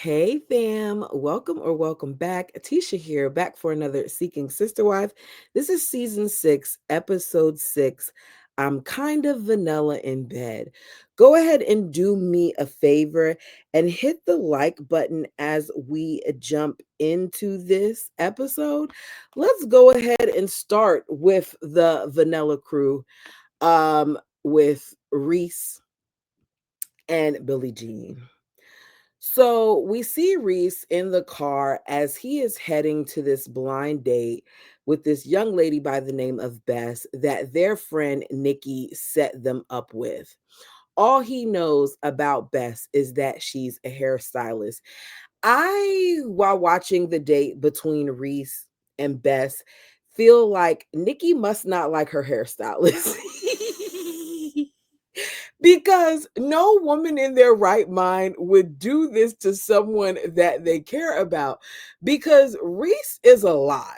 Hey fam, welcome or welcome back. Atisha here, back for another Seeking Sister Wife. This is season 6, episode 6. I'm kind of vanilla in bed. Go ahead and do me a favor and hit the like button as we jump into this episode. Let's go ahead and start with the vanilla crew, with Reese and Billie Jean. So we see Reese in the car as he is heading to this blind date with this young lady by the name of Bess that their friend Nikki set them up with. All he knows about Bess is that she's a hairstylist. While watching the date between Reese and Bess, feel like Nikki must not like her hairstylist. Because no woman in their right mind would do this to someone that they care about, because Reese is a lot.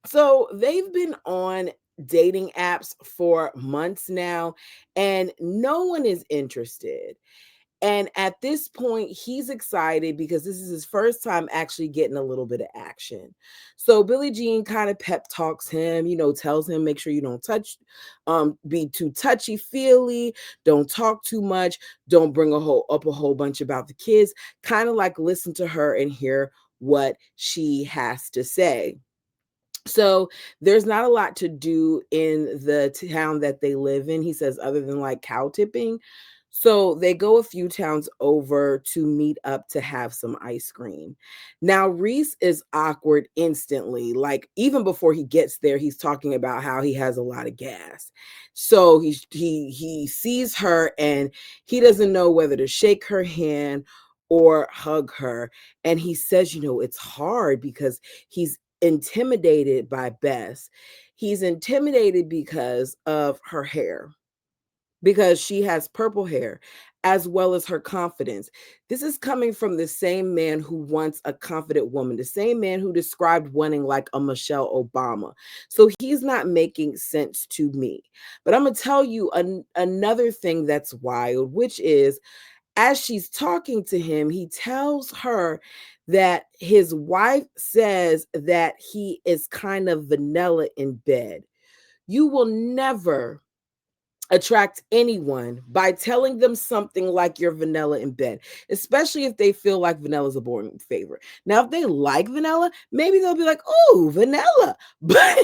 So they've been on dating apps for months now, and no one is interested. And at this point, he's excited because this is his first time actually getting a little bit of action. So Billie Jean kind of pep talks him, tells him, make sure you don't be too touchy feely, don't talk too much, don't bring a whole bunch about the kids. Kind of like listen to her and hear what she has to say. So there's not a lot to do in the town that they live in, he says, other than like cow tipping. So they go a few towns over to meet up to have some ice cream. Now, Reese is awkward instantly. Like, even before he gets there, he's talking about how he has a lot of gas. So he sees her and he doesn't know whether to shake her hand or hug her. And he says, it's hard because he's intimidated by Bess. He's intimidated because of her hair, because she has purple hair, as well as her confidence. This is coming from the same man who wants a confident woman, the same man who described wanting like a Michelle Obama. So he's not making sense to me. But I'm going to tell you another thing that's wild, which is as she's talking to him, he tells her that his wife says that he is kind of vanilla in bed. You will never attract anyone by telling them something like you're vanilla in bed, especially if they feel like vanilla is a boring favorite. Now, if they like vanilla, maybe they'll be like, "Oh, vanilla," but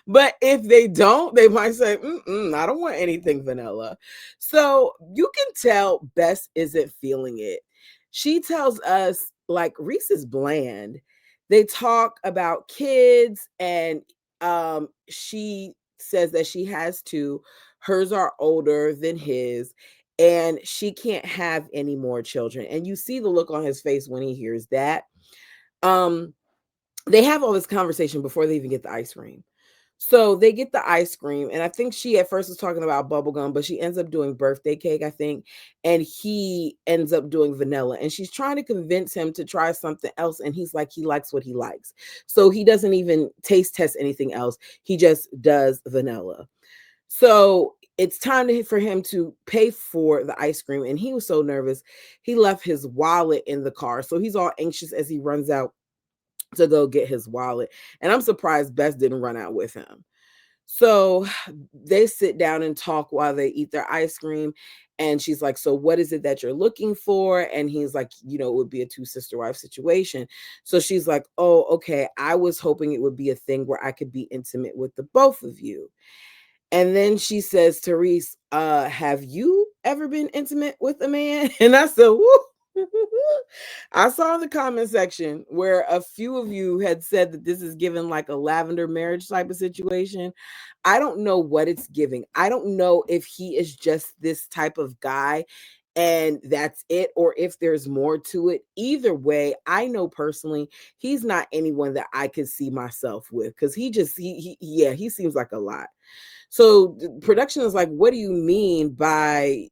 but if they don't, they might say, "I don't want anything vanilla." So you can tell Bess isn't feeling it. She tells us like Reese is bland. They talk about kids, and she says that she has two. Hers are older than his, and she can't have any more children. And you see the look on his face when he hears that. Um, they have all this conversation before they even get the ice cream. So they get the ice cream, and I think she at first was talking about bubblegum, but she ends up doing birthday cake, I think, and he ends up doing vanilla. And she's trying to convince him to try something else, and he's like, he likes what he likes. So he doesn't even taste test anything else. He just does vanilla. So it's time for him to pay for the ice cream. And he was so nervous, he left his wallet in the car. So he's all anxious as he runs out to go get his wallet. And I'm surprised Bess didn't run out with him. So they sit down and talk while they eat their ice cream. And she's like, "So what is it that you're looking for?" And he's like, "It would be a two sister wife situation." So she's like, "Oh, okay. I was hoping it would be a thing where I could be intimate with the both of you." And then she says to Reese, "Have you ever been intimate with a man?" And I said, "Woo." I saw in the comment section where a few of you had said that this is given like a lavender marriage type of situation. I don't know what it's giving. I don't know if he is just this type of guy and that's it, or if there's more to it. Either way, I know personally he's not anyone that I could see myself with, because he seems like a lot. So production is like, "What do you mean by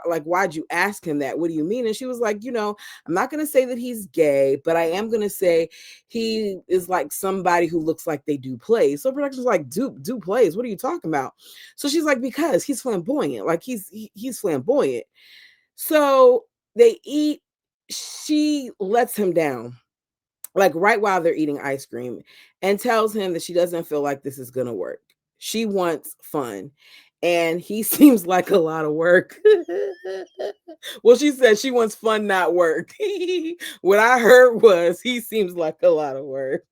like, why'd you ask him that? What do you mean?" And she was like, "I'm not going to say that he's gay, but I am going to say he is like somebody who looks like they do plays." So production's like, do plays? What are you talking about?" So she's like, "Because he's flamboyant. Like he's flamboyant." So they eat. she lets him down, like right while they're eating ice cream, and tells him that she doesn't feel like this is going to work. She wants fun. And he seems like a lot of work. Well, she said she wants fun, not work. What I heard was he seems like a lot of work.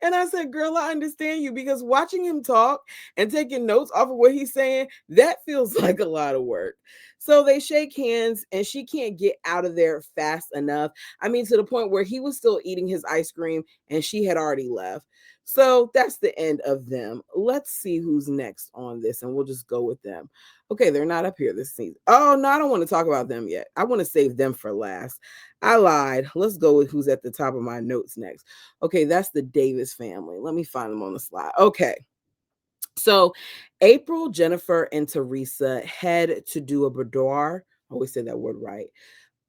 And I said, girl, I understand you, because watching him talk and taking notes off of what he's saying, that feels like a lot of work. So they shake hands and she can't get out of there fast enough. I mean, to the point where he was still eating his ice cream and she had already left. So that's the end of them. Let's see who's next on this, and we'll just go with them. Okay, they're not up here this season. Oh, no, I don't want to talk about them yet. I want to save them for last. I lied. Let's go with who's at the top of my notes next. Okay, that's the Davis family. Let me find them on the slide. Okay. So April, Jennifer, and Teresa head to do a boudoir. I always say that word right.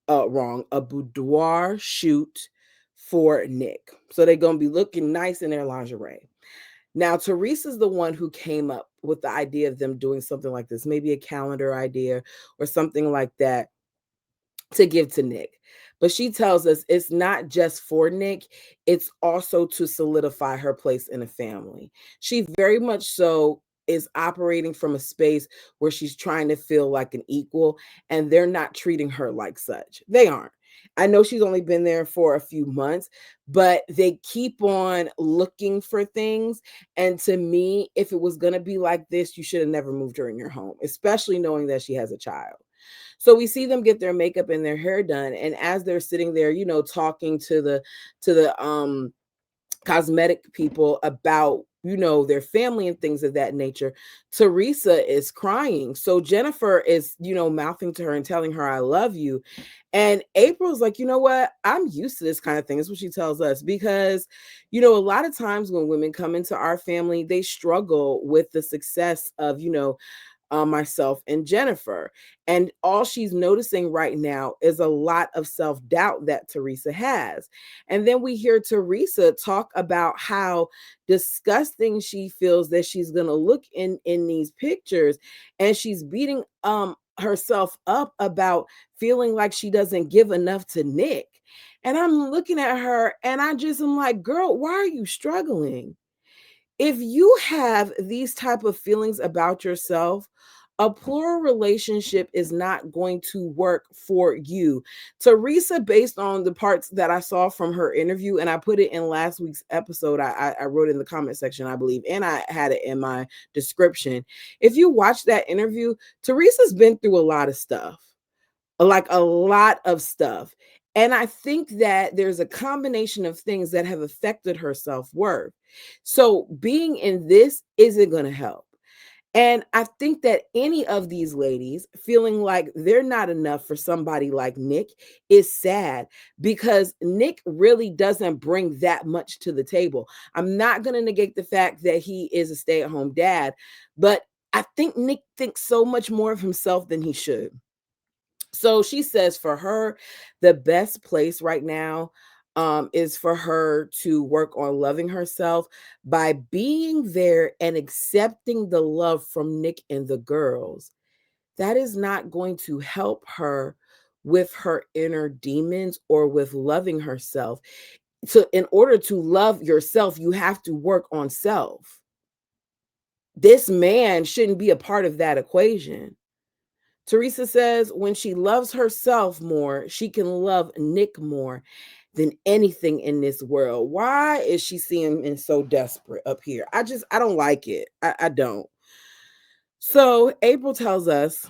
Wrong. A boudoir shoot for Nick. So they're gonna be looking nice in their lingerie. Now, Teresa's the one who came up with the idea of them doing something like this, maybe a calendar idea or something like that, to give to Nick. But she tells us it's not just for Nick, it's also to solidify her place in the family. She very much so is operating from a space where she's trying to feel like an equal, and they're not treating her like such. They aren't. I know she's only been there for a few months, but they keep on looking for things. And to me, if it was going to be like this, you should have never moved her in your home, especially knowing that she has a child. So we see them get their makeup and their hair done, and as they're sitting there, talking to the cosmetic people about their family and things of that nature, Teresa is crying. So Jennifer is mouthing to her and telling her, I love you. And April's like, you know what, I'm used to this kind of thing. That's what she tells us, because a lot of times when women come into our family, they struggle with the success of myself and Jennifer. And all she's noticing right now is a lot of self doubt that Teresa has. And then we hear Teresa talk about how disgusting she feels that she's going to look in these pictures, and she's beating herself up about feeling like she doesn't give enough to Nick. And I'm looking at her and I just am like, girl, why are you struggling? If you have these type of feelings about yourself, a plural relationship is not going to work for you. Teresa, based on the parts that I saw from her interview, and I put it in last week's episode, I wrote in the comment section, I believe, and I had it in my description. If you watch that interview, Teresa's been through a lot of stuff, like a lot of stuff. And I think that there's a combination of things that have affected her self-worth. So being in this isn't going to help. And I think that any of these ladies feeling like they're not enough for somebody like Nick is sad, because Nick really doesn't bring that much to the table. I'm not going to negate the fact that he is a stay-at-home dad, but I think Nick thinks so much more of himself than he should. So she says for her, the best place right now is for her to work on loving herself by being there and accepting the love from Nick and the girls. That is not going to help her with her inner demons or with loving herself. So, in order to love yourself, you have to work on self. This man shouldn't be a part of that equation. Teresa says when she loves herself more, she can love Nick more than anything in this world. Why is she seeing him so desperate up here? I don't like it. I don't. So April tells us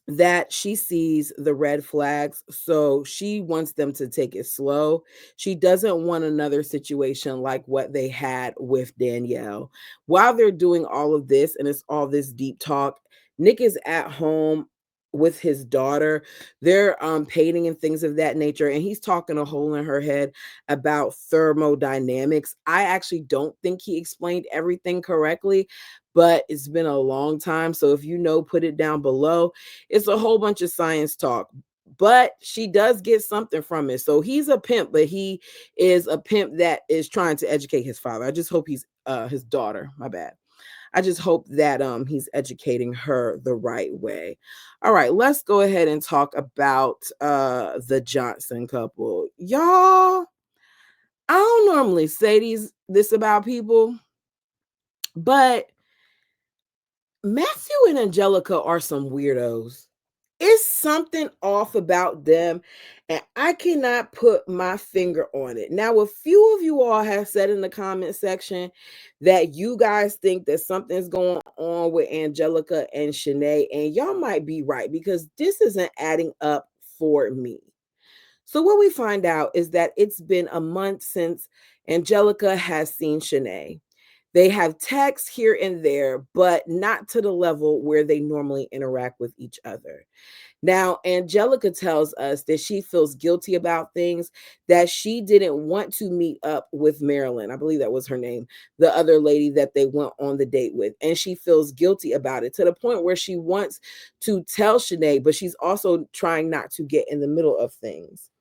that she sees the red flags, so she wants them to take it slow. She doesn't want another situation like what they had with Danielle. While they're doing all of this and it's all this deep talk, Nick is at home with his daughter. They're painting and things of that nature, and he's talking a hole in her head about thermodynamics. I actually don't think he explained everything correctly, but it's been a long time, so if you know, put it down below. It's a whole bunch of science talk, but she does get something from it. So he's a pimp, but he is a pimp that is trying to educate his father. I just hope he's his daughter. My bad. I just hope that he's educating her the right way. All right, let's go ahead and talk about the Johnson couple. Y'all, I don't normally say this about people, but Matthew and Angelica are some weirdos. It's something off about them, and I cannot put my finger on it. Now, a few of you all have said in the comment section that you guys think that something's going on with Angelica and Chené, and y'all might be right because this isn't adding up for me. So, what we find out is that it's been a month since Angelica has seen Chené. They have texts here and there, but not to the level where they normally interact with each other. Now, Angelica tells us that she feels guilty about things, that she didn't want to meet up with Marilyn. I believe that was her name, the other lady that they went on the date with. And she feels guilty about it to the point where she wants to tell Chené, but she's also trying not to get in the middle of things.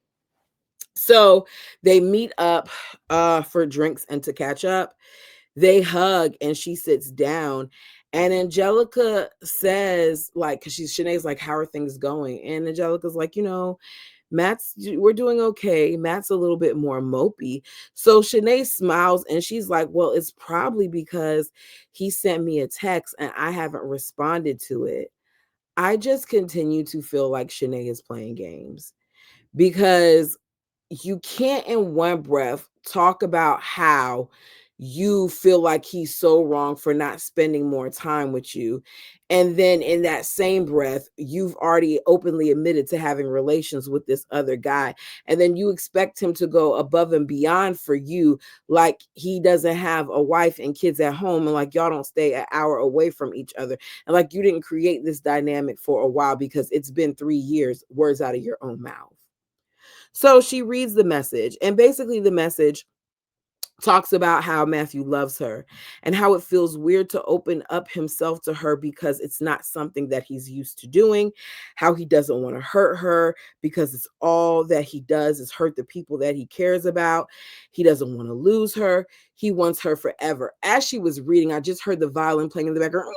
So they meet up for drinks and to catch up. They hug and she sits down. And Angelica says, like, because Shanae's like, how are things going? And Angelica's like, we're doing okay. Matt's a little bit more mopey. So Shanae smiles and she's like, well, it's probably because he sent me a text and I haven't responded to it. I just continue to feel like Shanae is playing games because you can't in one breath talk about how you feel like he's so wrong for not spending more time with you. And then in that same breath, you've already openly admitted to having relations with this other guy. And then you expect him to go above and beyond for you, like he doesn't have a wife and kids at home, and like y'all don't stay an hour away from each other. And like you didn't create this dynamic for a while because it's been 3 years, words out of your own mouth. So she reads the message, and basically the message talks about how Matthew loves her and how it feels weird to open up himself to her because it's not something that he's used to doing, how he doesn't want to hurt her because it's all that he does is hurt the people that he cares about. He doesn't want to lose her. He wants her forever. As she was reading, I just heard the violin playing in the background.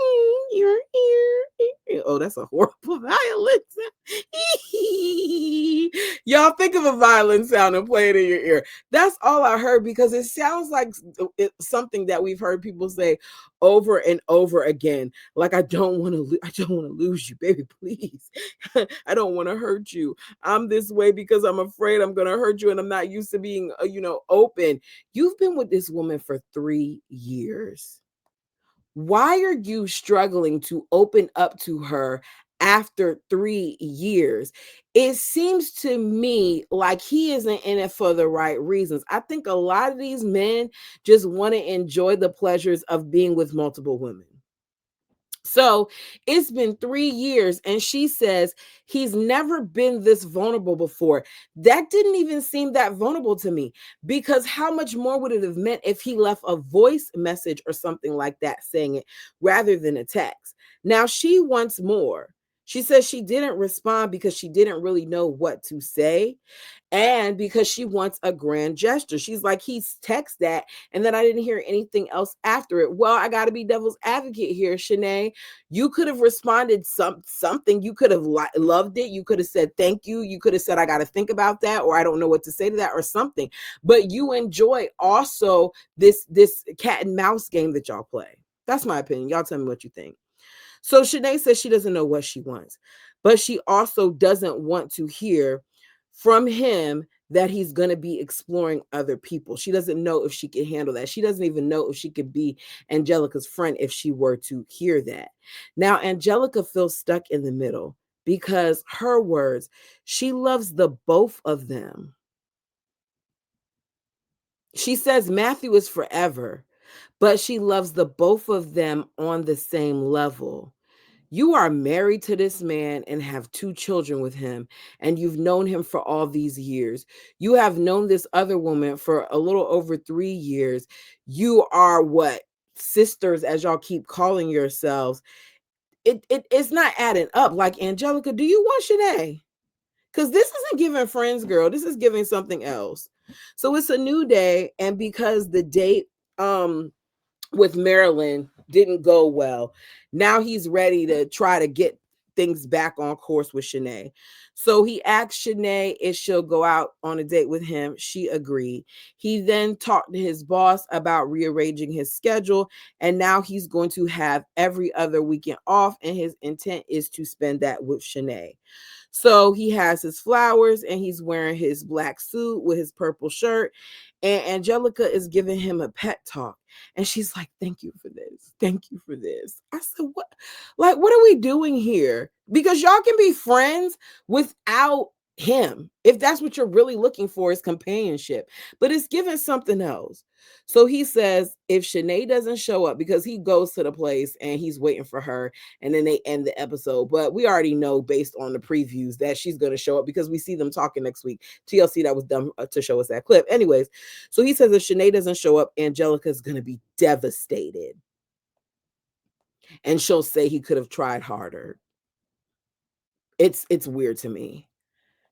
Oh, that's a horrible violin sound. Y'all think of a violin sound and play it in your ear. That's all I heard because it sounds like something that we've heard people say over and over again. Like, I don't want to lose you, baby, please. I don't want to hurt you. I'm this way because I'm afraid I'm going to hurt you and I'm not used to being, open. You've been with this woman for 3 years. Why are you struggling to open up to her after 3 years? It seems to me like he isn't in it for the right reasons. I think a lot of these men just want to enjoy the pleasures of being with multiple women. So it's been 3 years, and she says he's never been this vulnerable before. That didn't even seem that vulnerable to me, because how much more would it have meant if he left a voice message or something like that saying it rather than a text? Now she wants more. She says she didn't respond because she didn't really know what to say and because she wants a grand gesture. She's like, he's text that, and then I didn't hear anything else after it. Well, I got to be devil's advocate here, Chené. You could have responded something. You could have loved it. You could have said thank you. You could have said I got to think about that, or I don't know what to say to that, or something. But you enjoy also this cat and mouse game that y'all play. That's my opinion. Y'all tell me what you think. So Chené says she doesn't know what she wants, but she also doesn't want to hear from him that he's going to be exploring other people. She doesn't know if she can handle that. She doesn't even know if she could be Angelica's friend if she were to hear that. Now, Angelica feels stuck in the middle because her words, she loves the both of them. She says Matthew is forever, but she loves the both of them on the same level. You are married to this man and have 2 children with him, and you've known him for all these years. You have known this other woman for a little over 3 years. You are what? Sisters, as y'all keep calling yourselves. It's not adding up. Like, Angelica, do you want Chené? Because this isn't giving friends, girl. This is giving something else. So it's a new day, and because the date with Marilyn didn't go well. Now he's ready to try to get things back on course with Chené. So he asked Chené if she'll go out on a date with him. She agreed. He then talked to his boss about rearranging his schedule, and now he's going to have every other weekend off, and his intent is to spend that with Chené. So he has his flowers and he's wearing his black suit with his purple shirt. And Angelica is giving him a pet talk. And she's like, "Thank you for this. Thank you for this." I said, "What? Like, what are we doing here? Because y'all can be friends without him. If that's what you're really looking for is companionship. But it's giving something else." So he says if Chené doesn't show up, because he goes to the place and he's waiting for her, and then they end the episode. But we already know based on the previews that she's going to show up because we see them talking next week. TLC, that was done to show us that clip. Anyways, so he says if Chené doesn't show up, Angelica is going to be devastated. And she'll say he could have tried harder. It's weird to me.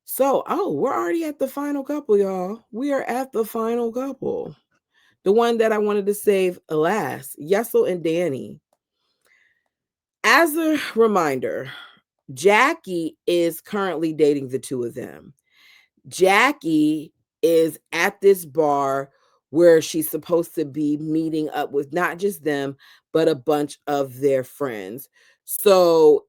So, we're already at the final couple, y'all. We are at the final couple. The one that I wanted to save last, Yesel and Danny. As a reminder, Jackie is currently dating the two of them. Jackie is at this bar where she's supposed to be meeting up with not just them, but a bunch of their friends. So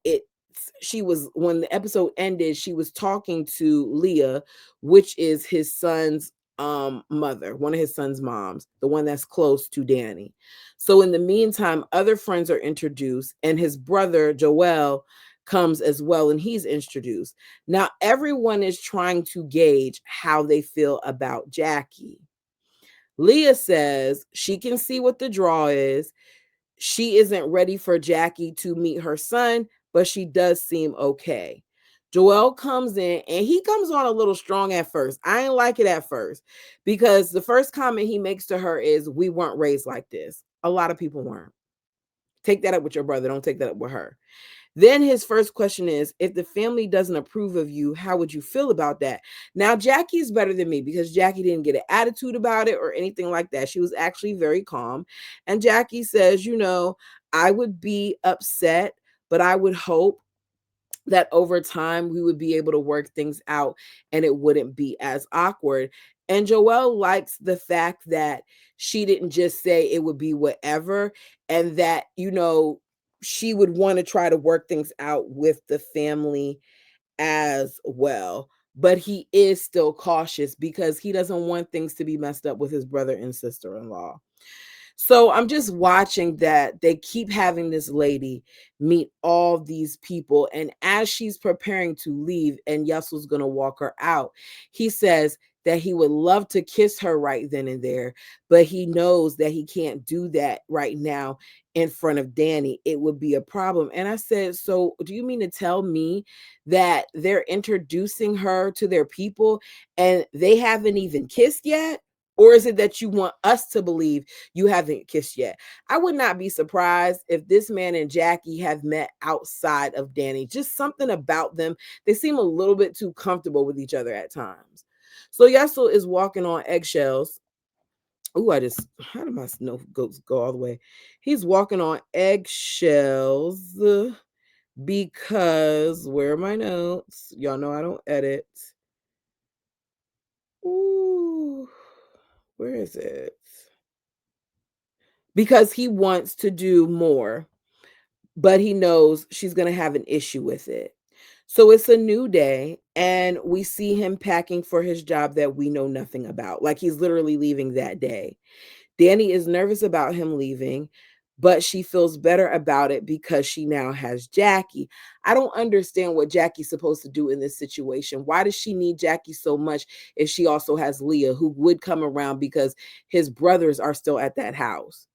she was, when the episode ended, she was talking to Leah, which is his son's mother, one of his son's moms, the one that's close to Danny. So in the meantime, other friends are introduced, and his brother Joel comes as well, and he's introduced. Now everyone is trying to gauge how they feel about Jackie. Leah says she can see what the draw is. She isn't ready for Jackie to meet her son, but she does seem okay. Joel comes in and he comes on a little strong at first. I didn't like it at first because the first comment he makes to her is, "We weren't raised like this." A lot of people weren't. Take that up with your brother. Don't take that up with her. Then his first question is, if the family doesn't approve of you, how would you feel about that? Now, Jackie's better than me because Jackie didn't get an attitude about it or anything like that. She was actually very calm. And Jackie says, I would be upset, but I would hope that over time we would be able to work things out and it wouldn't be as awkward. And Joelle likes the fact that she didn't just say it would be whatever, and that, she would want to try to work things out with the family as well. But he is still cautious because he doesn't want things to be messed up with his brother and sister-in-law. So I'm just watching that they keep having this lady meet all these people. And as she's preparing to leave and Yessel's going to walk her out, he says that he would love to kiss her right then and there, but he knows that he can't do that right now in front of Danny. It would be a problem. And I said, so do you mean to tell me that they're introducing her to their people and they haven't even kissed yet? Or is it that you want us to believe you haven't kissed yet? I would not be surprised if this man and Jackie have met outside of Danny. Just something about them. They seem a little bit too comfortable with each other at times. So Yessel is walking on eggshells. How did my snow goats go all the way? He's walking on eggshells because, where are my notes? Y'all know I don't edit. Ooh, where is it? Because he wants to do more, but he knows she's going to have an issue with it. So it's a new day, and we see him packing for his job that we know nothing about. Like he's literally leaving that day. Danny is nervous about him leaving, but she feels better about it because she now has Jackie. I don't understand what Jackie's supposed to do in this situation. Why does she need Jackie so much if she also has Leah, who would come around because his brothers are still at that house?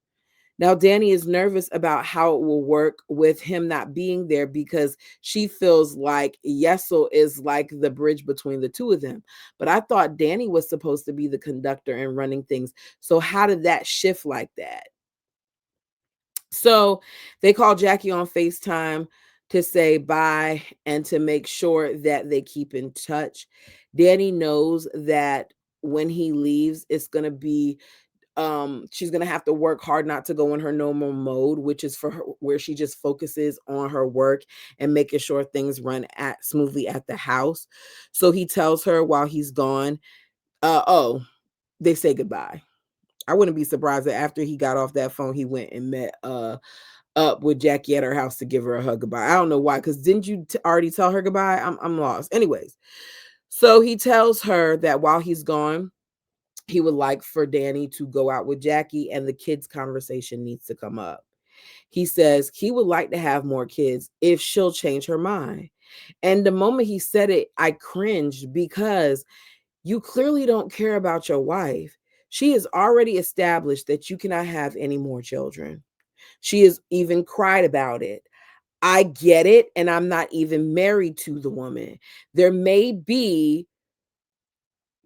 Now, Danny is nervous about how it will work with him not being there because she feels like Yesel is like the bridge between the two of them. But I thought Danny was supposed to be the conductor and running things. So how did that shift like that? So they call Jackie on FaceTime to say bye and to make sure that they keep in touch. Danny knows that when he leaves, it's going to be she's gonna have to work hard not to go in her normal mode, which is for her where she just focuses on her work and making sure things run at smoothly at the house. So he tells her while he's gone, oh, they say goodbye. I wouldn't be surprised that after he got off that phone, he went and met up with Jackie at her house to give her a hug goodbye. I don't know why, because didn't you already tell her goodbye? I'm lost. Anyways, so he tells her that while he's gone, he would like for Danny to go out with Jackie and the kids' conversation needs to come up. He says he would like to have more kids if she'll change her mind. And the moment he said it, I cringed because you clearly don't care about your wife. She has already established that you cannot have any more children. She has even cried about it. I get it, and I'm not even married to the woman. There may be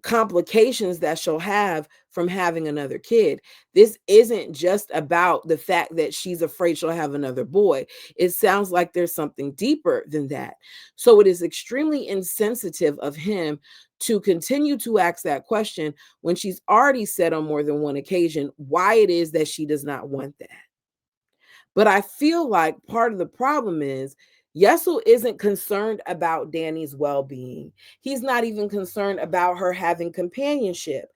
complications that she'll have from having another kid. This isn't just about the fact that she's afraid she'll have another boy. It sounds like there's something deeper than that. So it is extremely insensitive of him to continue to ask that question when she's already said on more than one occasion why it is that she does not want that. But I feel like part of the problem is Yessel isn't concerned about Danny's well being. He's not even concerned about her having companionship.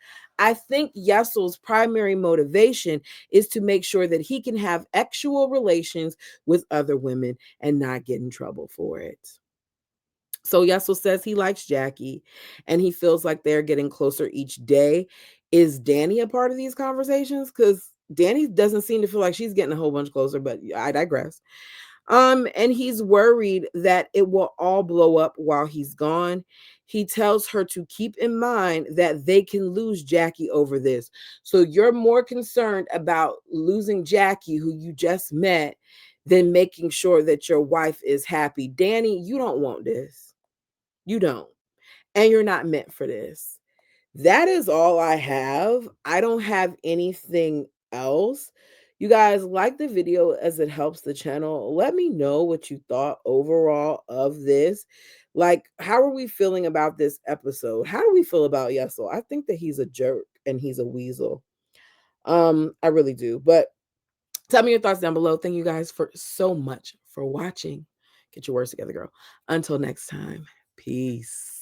I think Yessel's primary motivation is to make sure that he can have actual relations with other women and not get in trouble for it. So Yessel says he likes Jackie and he feels like they're getting closer each day. Is Danny a part of these conversations? Because Danny doesn't seem to feel like she's getting a whole bunch closer, but I digress. And he's worried that it will all blow up while he's gone. He tells her to keep in mind that they can lose Jackie over this. So you're more concerned about losing Jackie, who you just met, than making sure that your wife is happy. Danny, you don't want this. You don't. And you're not meant for this. That is all I have. I don't have anything else. You guys like the video as it helps the channel. Let me know what you thought overall of this. Like, how are we feeling about this episode? How do we feel about Yessel? I think that he's a jerk and he's a weasel. I really do. But tell me your thoughts down below. Thank you guys for so much for watching. Get your words together, girl. Until next time. Peace.